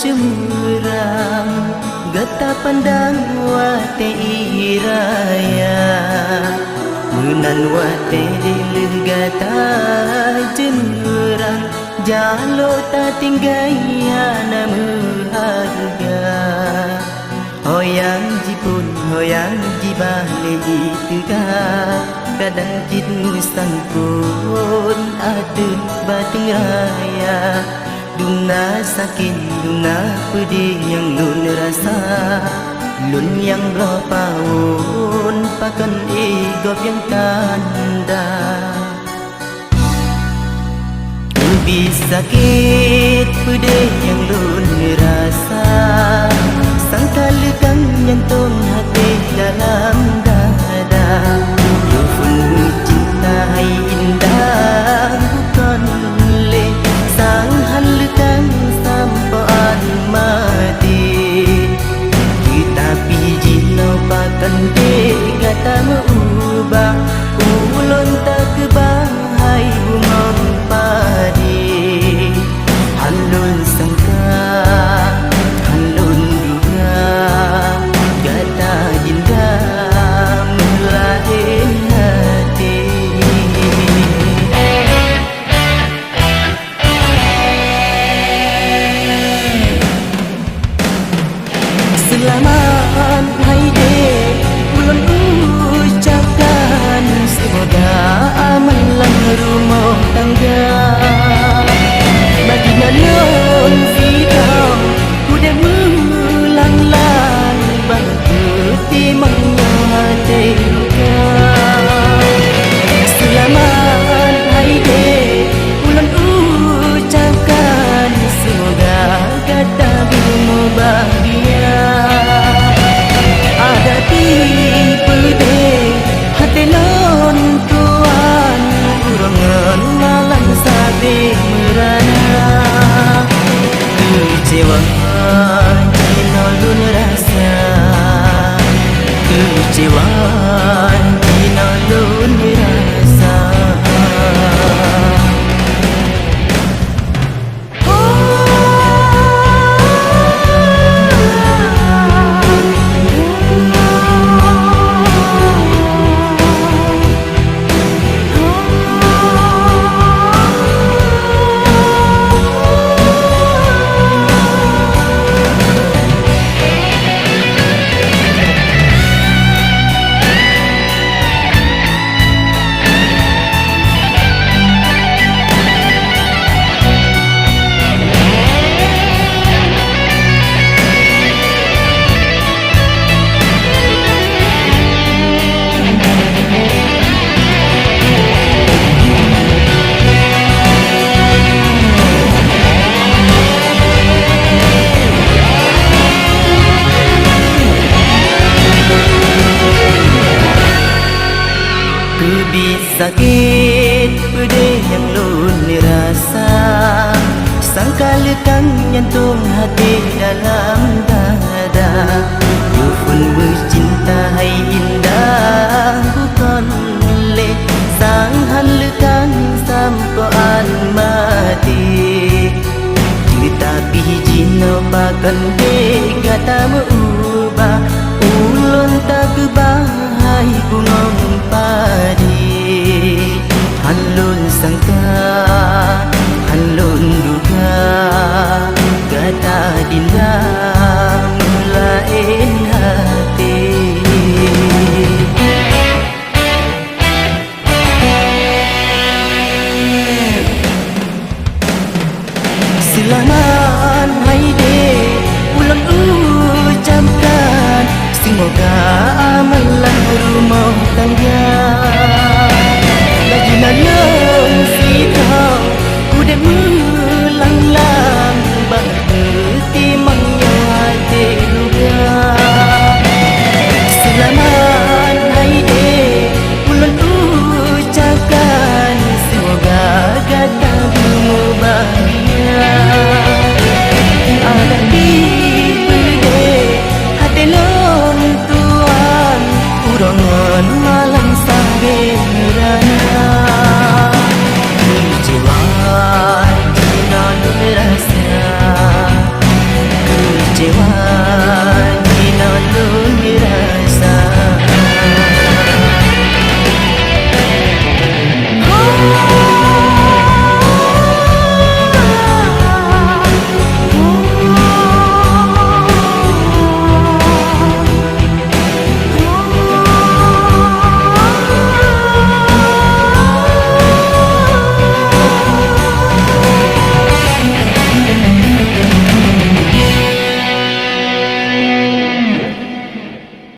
jemurang gata pandang wate iraya menan wate dilih gata jemurang jalo ta tinggaya namu harga hoyang jipun hoyang jibale ituga kadang jit sangkun adun bating raya duna sakit duna pedih yang lun rasa lun yang berpawun pakan igop yang tanda lebih sakit pedih yang lun rasa sangka lekang jantung hati dalam dada Yufun cinta hai indah bukan le sang han lekang sampaan mati kita piji no pakan de gata mengubah ulun tak kebahai bumam padi halun sangka halun duga gata jinda melahin hati selamat hai dek ulun ucapkan semoga aman lang rumah tangga bagi nalun fitau kuda mulang-lang bangkuti menghati luka selamat hai dek ulun ucapkan semoga kata bimu bahagia ada tipe dek hati lon tuan urangan malang sabi merana kecewa jino lun rasa kecewa jino lun rasa sakit pedih yang lun rasa sangka lekang jantung hati dalam dada Yufun bercinta hai indah bukan le sang han lekang sampaan mati tetapi jino pakan de gata mengubah ulun